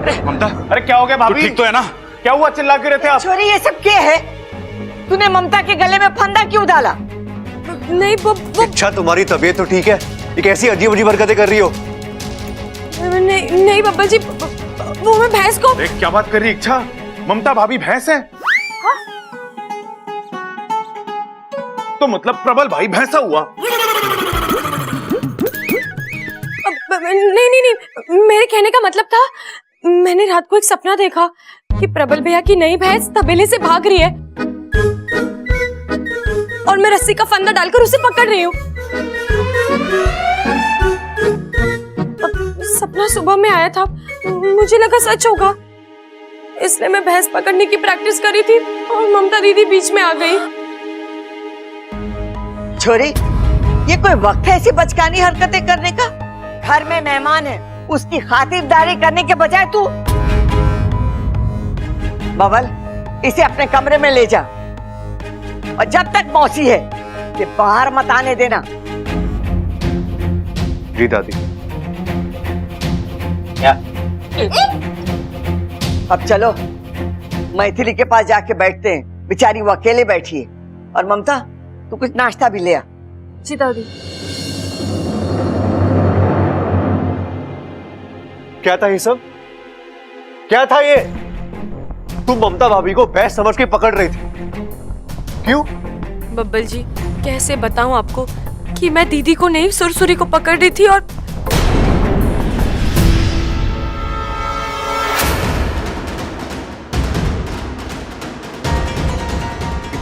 ममता, अरे क्या हो गया भाभी? ठीक तो है ना? क्या हुआ, चिल्ला क्यों रहे थे आप? छोरी, ये सब क्या है? तूने ममता के गले में फंदा क्यों डाला? नहीं वो इच्छा, तुम्हारी तबीयत तो ठीक है? ये कैसी अजीब अजीब हरकतें कर रही हो? नहीं नहीं बब्बा जी, वो मैं भैंस को। देख क्या बात कर रही इच्छा, ममता भाभी भैंस है? हाँ? तो मतलब प्रबल भाई भैंसा हुआ? नहीं नहीं नहीं, मेरे कहने का मतलब था, मैंने रात को एक सपना देखा कि प्रबल भैया की नई भैंस तबेले से भाग रही है और मैं रस्सी का फंदा डालकर उसे पकड़ रही हूँ। सपना सुबह में आया था, मुझे लगा सच होगा, इसलिए मैं भैंस पकड़ने की प्रैक्टिस करी थी और ममता दीदी बीच में आ गई। छोरी, ये कोई वक्त है ऐसी बचकानी हरकतें करने का? घर में मेहमान है, उसकी खातिरदारी करने के बजाय तू। बबल, इसे अपने कमरे में ले जा और जब तक मौसी है कि बाहर मत आने देना। जी दादी। क्या? अब चलो मैथिली के पास जाके बैठते हैं, बेचारी वो अकेले बैठी है। और ममता, तू कुछ नाश्ता भी ले आ। जी दादी। क्या था ये सब? क्या था ये? तुम ममता भाभी को भैंस समझ के पकड़ रही थी, क्यों? बब्बल जी, कैसे बताऊं आपको कि मैं दीदी को नहीं, सुरसुरी को पकड़ रही थी। और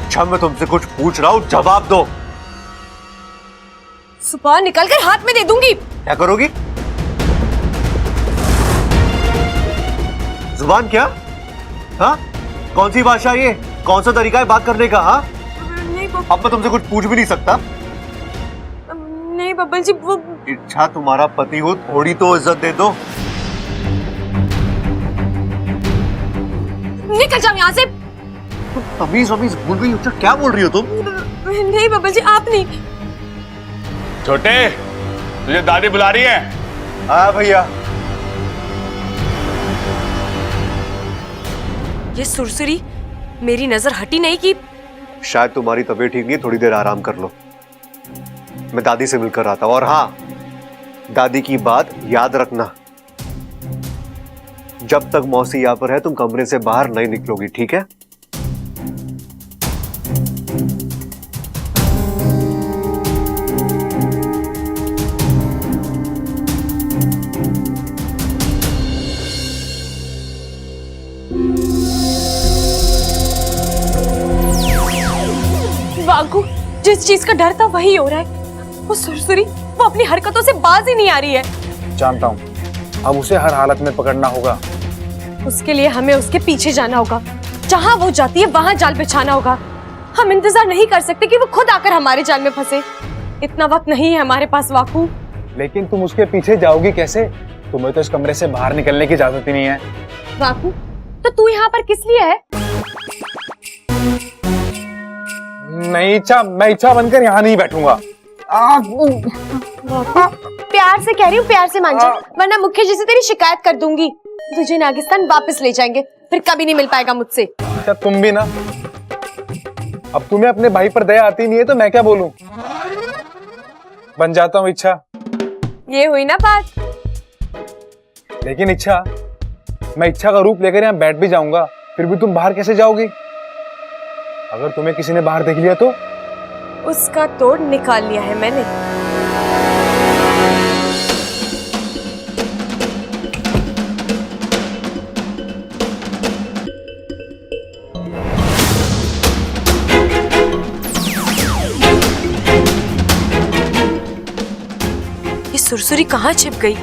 अच्छा, मैं तुमसे कुछ पूछ रहा हूं, जवाब दो। सुबह निकलकर हाथ में दे दूंगी। क्या करोगी? जुबान क्या? हाँ, कौन सी भाषा ये? कौन सा तरीका है बात करने का? हाँ, नहीं अब मैं तुमसे कुछ पूछ भी नहीं सकता। नहीं बब्बल जी, वो इच्छा, तुम्हारा पति हो, थोड़ी तो इज्जत दे दो। निकल जाओ यहाँ से। तमीज वमीज भूल गई हो? क्या बोल रही हो तुम? नहीं बब्बल जी, आप नहीं। छोटे, तुझे दादी बुला रही है। हाँ भैया। ये सुरसुरी मेरी नजर हटी नहीं कि शायद तुम्हारी तबीयत ठीक नहीं है, थोड़ी देर आराम कर लो। मैं दादी से मिलकर आता हूं। और हाँ, दादी की बात याद रखना, जब तक मौसी यहाँ पर है तुम कमरे से बाहर नहीं निकलोगी, ठीक है? वागू, जिस चीज का डर था वही हो रहा है। वो सुरसुरी, वो अपनी हरकतों से बाज ही नहीं आ रही है। जानता हूँ, अब उसे हर हालत में पकड़ना होगा। उसके लिए हमें उसके पीछे जाना होगा, जहाँ वो जाती है वहाँ जाल बिछाना होगा। हम इंतजार नहीं कर सकते कि वो खुद आकर हमारे जाल में फंसे। इतना वक्त नहीं है हमारे पास वाकू। लेकिन तुम उसके पीछे जाओगी कैसे? तुम्हें तो इस कमरे से बाहर निकलने की इजाजत ही नहीं है। वाकू, तो तू यहाँ पर किस लिए है? नहीं इच्छा, मैं इच्छा बनकर यहाँ नहीं बैठूंगा। प्यार से कह रही हूँ, प्यार से मान जा, वरना मुख्य जी से तेरी शिकायत कर दूंगी। तुझे नागिस्तान वापस ले जाएंगे, फिर कभी नहीं मिल पाएगा मुझसे। अच्छा तुम भी ना, अब तुम्हें अपने भाई पर दया आती नहीं है तो मैं क्या बोलूं? बन जाता हूँ इच्छा। ये हुई ना बात। लेकिन इच्छा, मैं इच्छा का रूप लेकर यहाँ बैठ भी जाऊंगा, फिर भी तुम बाहर कैसे जाओगी? अगर तुम्हें किसी ने बाहर देख लिया तो? उसका तोड़ निकाल लिया है मैंने। ये सुरसुरी कहाँ छिप गई?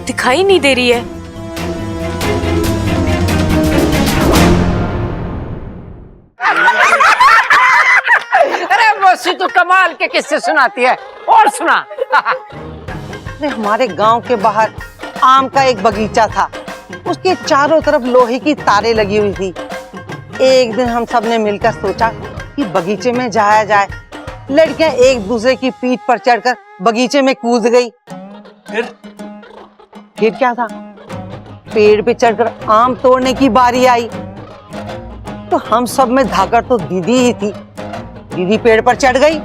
दिखाई नहीं दे रही है। मौसी तो कमाल के किस्से सुनाती है। और सुना। हमारे गांव के बाहर आम का एक बगीचा था, उसके चारों तरफ लोहे की तारें लगी हुई थी। एक दिन हम सब ने मिलकर सोचा कि बगीचे में जाया जाए। लड़कियां एक दूसरे की पीठ पर चढ़कर बगीचे में कूद गई। फिर क्या था? पेड़ पे चढ़कर आम तोड़ने की बारी आई तो हम सब में धाकर तो दीदी ही थी। दीदी पेड़ पर चढ़ गई,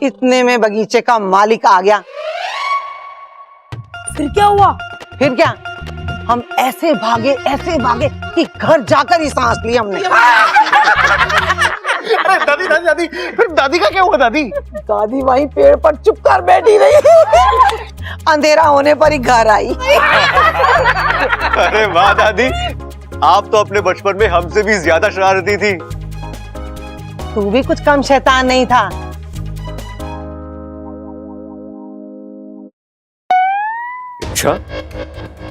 इतने में बगीचे का मालिक आ गया। फिर क्या हुआ? फिर क्या, हम ऐसे भागे कि घर जाकर ही सांस ली हमने। अरे दादी दादी दादी, फिर दादी का क्या हुआ दादी? दादी वहीं पेड़ पर चुप कर बैठी रही। अंधेरा होने पर ही घर आई। अरे वाह दादी, आप तो अपने बचपन में हमसे भी ज्यादा शरारती थी। तू भी कुछ कम शैतान नहीं था। अच्छा,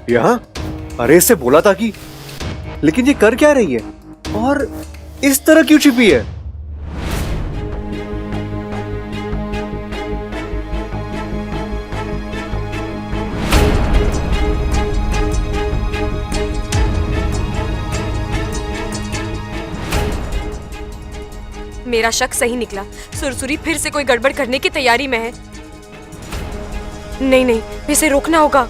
यहाँ? अरे इससे बोला था कि, लेकिन ये कर क्या रही है और इस तरह क्यों छिपी है? मेरा शक सही निकला। सुरसुरी फिर से कोई गड़बड़ करने की तैयारी में है। नहीं, इसे रोकना होगा।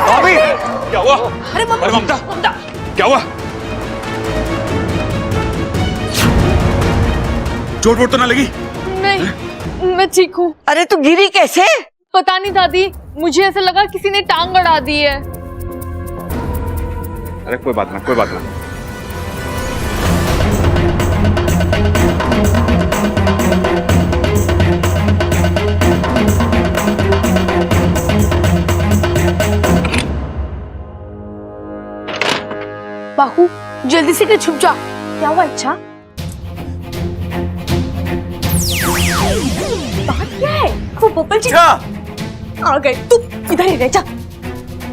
भाभी, क्या हुआ? अरे ममता, क्या हुआ? चोट वोट तो ना लगी? नहीं, मैं ठीक हूँ। अरे तू गिरी कैसे? पता नहीं दादी, मुझे ऐसा लगा किसी ने टांग अड़ा दी है। अरे कोई बात ना, कोई बात ना। बाहू, जल्दी से के छुप जा। क्या हुआ? अच्छा, बात क्या है? वो पोपल जी आ गए। तू इधर ही रह जा।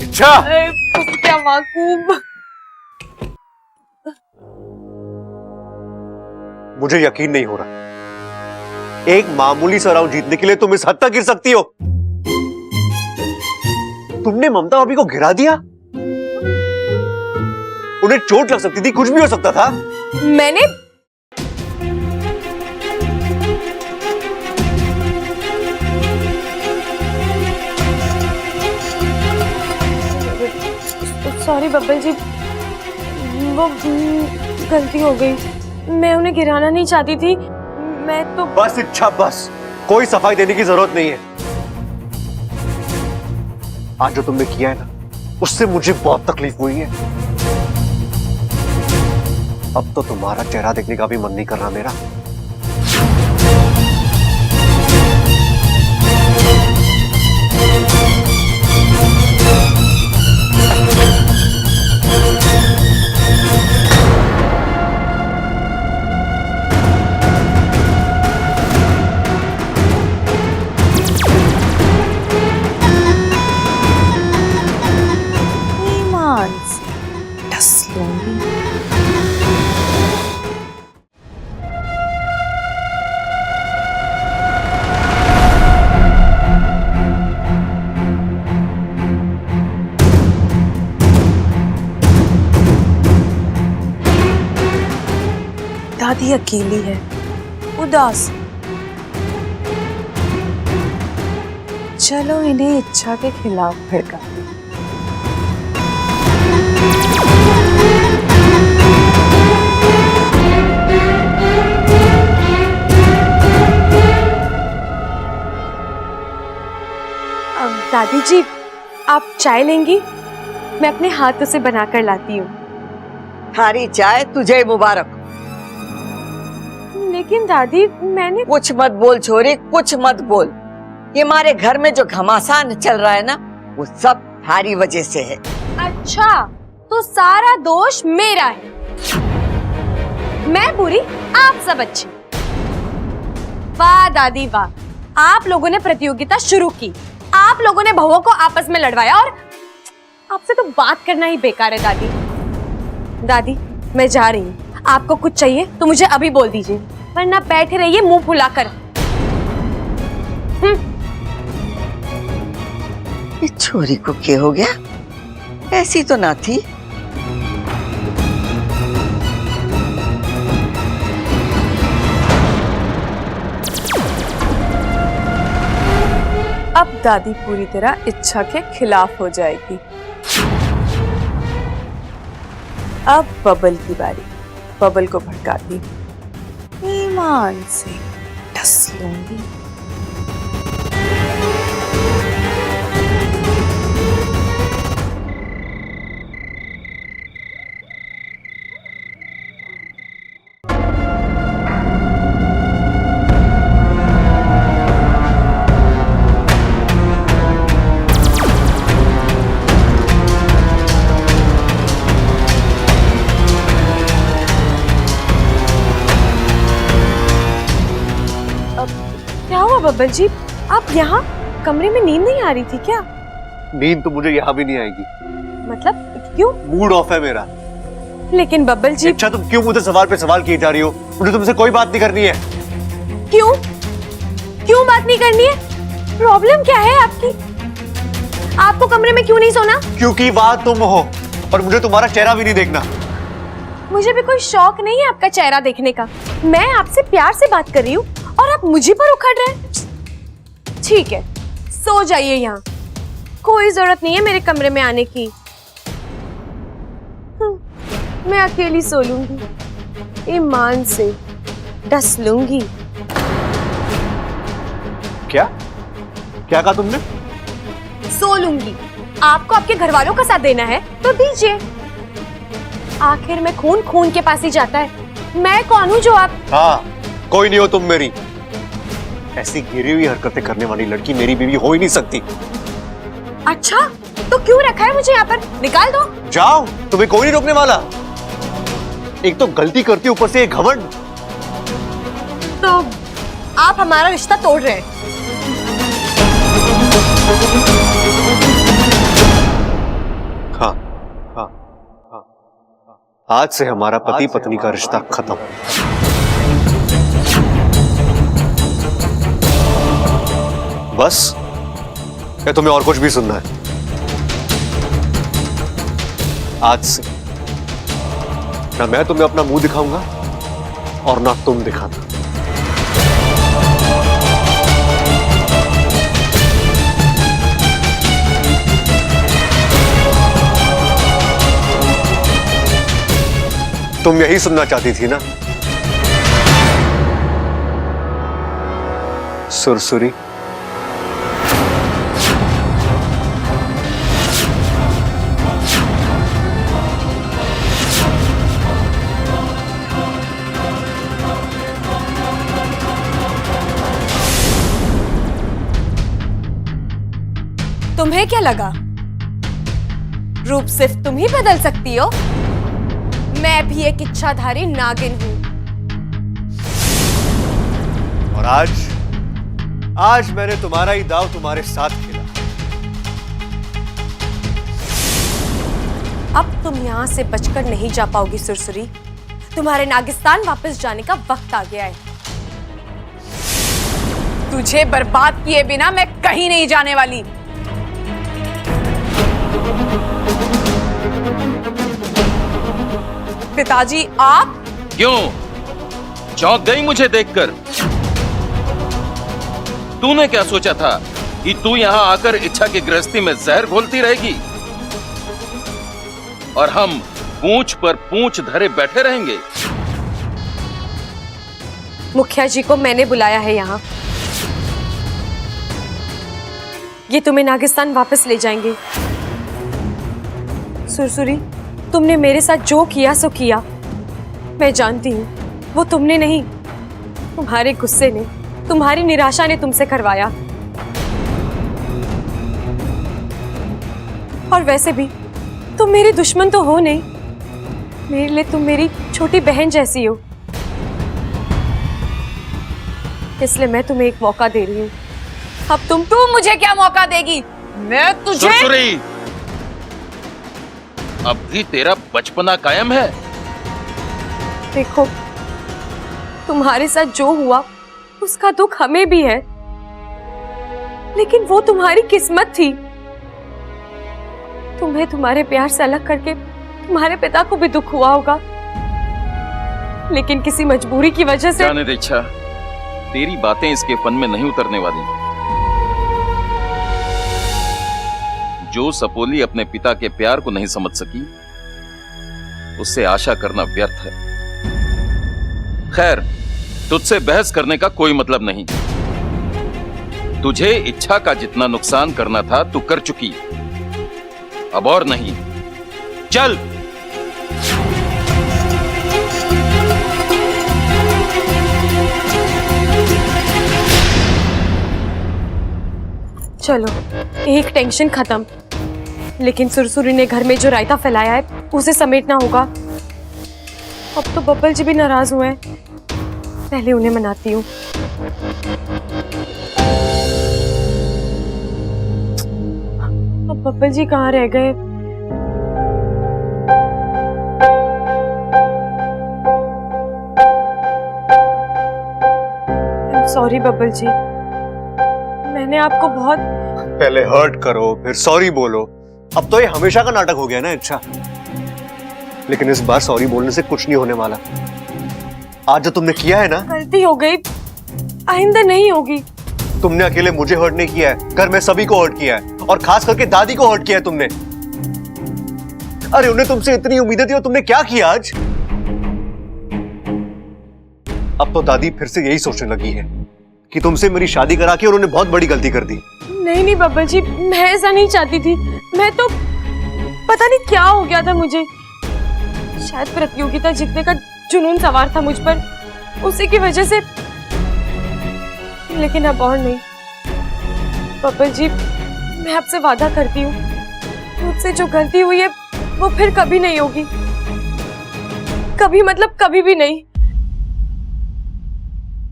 इच्छा, क्या माकूब। मुझे यकीन नहीं हो रहा, एक मामूली सा राउंड जीतने के लिए तुम इस हद तक गिर सकती हो? तुमने ममता भाभी को गिरा दिया? उन्हें चोट लग सकती थी, कुछ भी हो सकता था। मैंने सॉरी बब्बल जी, वो गलती हो गई। मैं उन्हें गिराना नहीं चाहती थी। मैं तो बस इच्छा, बस कोई सफाई देने की जरूरत नहीं है। आज जो तुमने किया है ना, उससे मुझे बहुत तकलीफ हुई है। अब तो तुम्हारा चेहरा देखने का भी मन नहीं कर रहा मेरा। दादी अकेली है, उदास। चलो इन्हें इच्छा के खिलाफ भड़का। दादी जी, आप चाय लेंगी? मैं अपने हाथों से बनाकर लाती हूँ। थारी चाय तुझे मुबारक। लेकिन दादी, मैंने कुछ मत बोल छोरी, कुछ मत बोल। ये हमारे घर में जो घमासान चल रहा है ना, वो सब थारी वजह से है। अच्छा, तो सारा दोष मेरा है। मैं बुरी, आप सब अच्छे। वाह दादी वाह, आप लोगों ने प्रतियोगिता शुरू की, आप लोगों ने बहुओं को आपस में लड़वाया, और आपसे तो बात करना ही बेकार है दादी। दादी, मैं जा रही हूँ। आपको कुछ चाहिए तो मुझे अभी बोल दीजिए, वरना बैठे रहिए मुंह फुलाकर। ये छोरी को क्या हो गया? ऐसी तो ना थी। अब दादी पूरी तरह इच्छा के खिलाफ हो जाएगी। अब बबल की बारी। बबल को भड़काती ईमान से डस लूंगी। क्या हुआ बब्बल जी? आप यहाँ कमरे में नींद नहीं आ रही थी क्या? नींद तो मुझे यहाँ भी नहीं आएगी। मतलब क्यों? मूड ऑफ है मेरा। लेकिन बब्बल जी। अच्छा तुम क्यों मुझे सवाल पे सवाल किए जा रही हो? मुझे तुमसे कोई बात नहीं करनी है। क्यों? क्यों बात नहीं करनी है? प्रॉब्लम क्या है आपकी? आपको कमरे में क्यों नहीं सोना? क्योंकि बात तुम हो और मुझे तुम्हारा चेहरा भी नहीं देखना। मुझे भी कोई शौक नहीं है आपका चेहरा देखने का। मैं आपसे प्यार से बात कर रही हूँ और आप मुझे पर उखड़ रहे हैं। ठीक है, सो जाइए यहाँ। कोई जरूरत नहीं है मेरे कमरे में आने की। मैं अकेली सो लूंगी, ईमान से डस लूंगी। क्या क्या कहा तुमने? सो लूंगी। आपको आपके घर वालों का साथ देना है तो दीजिए। आखिर में खून खून के पास ही जाता है। मैं कौन हूँ जो आप? हाँ, कोई नहीं हो तुम मेरी। ऐसी गिरी हुई हरकतें करने वाली लड़की मेरी बीवी हो ही नहीं सकती। अच्छा, तो क्यों रखा है मुझे यहाँ पर? निकाल दो। जाओ, तुम्हें कोई नहीं रोकने वाला। एक तो गलती करती ऊपर से एक घमंड। तो आप हमारा रिश्ता तोड़ रहे हैं। हाँ, हाँ, हाँ, आज से हमारा पति पत्नी का रिश्ता खत्म। बस या तुम्हें और कुछ भी सुनना है? आज से ना मैं तुम्हें अपना मुंह दिखाऊंगा और ना तुम दिखाना। तुम यही सुनना चाहती थी ना? सुरसुरी। तुम्हें क्या लगा रूप सिर्फ तुम ही बदल सकती हो? मैं भी एक इच्छाधारी नागिन हूं। और आज मैंने तुम्हारा ही दाव तुम्हारे साथ खेला। अब तुम यहां से बचकर नहीं जा पाओगी सुरसुरी। तुम्हारे नागिस्तान वापस जाने का वक्त आ गया है। तुझे बर्बाद किए बिना मैं कहीं नहीं जाने वाली। पिताजी आप क्यों चौंक गई मुझे देखकर? तूने क्या सोचा था कि तू यहां आकर इच्छा की गृहस्थी में जहर घोलती रहेगी और हम पूंछ पर पूंछ धरे बैठे रहेंगे? मुखिया जी को मैंने बुलाया है यहाँ। ये तुम्हें नागिस्तान वापस ले जाएंगे। सुरसुरी, तुमने मेरे साथ जो किया सो किया। मैं जानती हूँ वो तुमने नहीं, तुम्हारे गुस्से ने, तुम्हारी निराशा ने तुमसे करवाया। और वैसे भी तुम मेरी दुश्मन तो हो नहीं। मेरे लिए तुम मेरी छोटी बहन जैसी हो। इसलिए मैं तुम्हें एक मौका दे रही हूँ। अब तुम मुझे क्या मौका देगी? मैं तुझे। सुरसुरी, अब भी तेरा बचपना कायम है? देखो, तुम्हारे साथ जो हुआ उसका दुख हमें भी है, लेकिन वो तुम्हारी किस्मत थी। तुम्हें तुम्हारे प्यार से अलग करके तुम्हारे पिता को भी दुख हुआ होगा, लेकिन किसी मजबूरी की वजह से। जाने दे इच्छा, तेरी बातें इसके फन में नहीं उतरने वाली। जो सपोली अपने पिता के प्यार को नहीं समझ सकी, उससे आशा करना व्यर्थ है। खैर, तुझसे बहस करने का कोई मतलब नहीं। तुझे इच्छा का जितना नुकसान करना था तू कर चुकी, अब और नहीं। चल। चलो, एक टेंशन खत्म। लेकिन सुरसुरी ने घर में जो रायता फैलाया है उसे समेटना होगा। अब तो बब्बल जी भी नाराज हुए हैं, पहले उन्हें मनाती हूँ। अब बब्बल जी कहाँ रह गए? सॉरी बब्बल जी, मैंने आपको बहुत। पहले हर्ट करो फिर सॉरी बोलो। अब तो ये हमेशा का नाटक हो गया ना इच्छा। लेकिन इस बार सॉरी बोलने से कुछ नहीं होने वाला। आज जो तुमने किया है ना, गलती हो गई, आइंदा नहीं होगी। तुमने अकेले मुझे हर्ट नहीं किया है, घर में सभी को हर्ट किया है, और खास करके दादी को हर्ट किया है तुमने। अरे उन्हें तुमसे इतनी उम्मीदें थी और तुमने क्या किया आज? अब तो दादी फिर से यही सोचने लगी है कि तुमसे मेरी शादी करा के उन्होंने बहुत बड़ी गलती कर दी। नहीं नहीं बब्बल जी, मैं ऐसा नहीं चाहती थी। मैं तो पता नहीं क्या हो गया था मुझे, शायद प्रतियोगिता जीतने का जुनून सवार था मुझ पर, उसी की वजह से। लेकिन अब और नहीं बब्बल जी, मैं आपसे वादा करती हूँ, मुझसे जो गलती हुई है वो फिर कभी नहीं होगी। कभी मतलब कभी भी नहीं।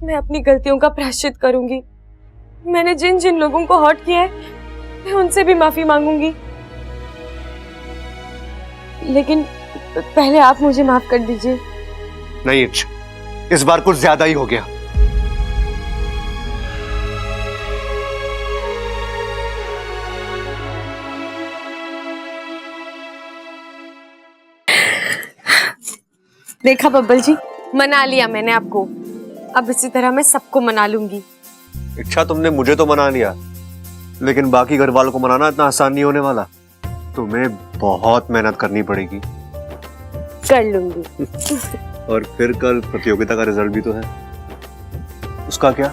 मैं अपनी गलतियों का प्रायश्चित करूंगी। मैंने जिन जिन लोगों को हर्ट किया है मैं उनसे भी माफी मांगूंगी। लेकिन पहले आप मुझे माफ कर दीजिए। नहीं इच्छा, इस बार कुछ ज्यादा ही हो गया। देखा बब्बल जी, मना लिया मैंने आपको। अब इसी तरह मैं सबको मना लूंगी। इच्छा, तुमने मुझे तो मना लिया, लेकिन बाकी घर वालों को मनाना इतना आसान नहीं होने वाला। तुम्हें बहुत मेहनत करनी पड़ेगी। कर लूंगी। और फिर कल प्रतियोगिता का रिजल्ट भी तो है, उसका क्या?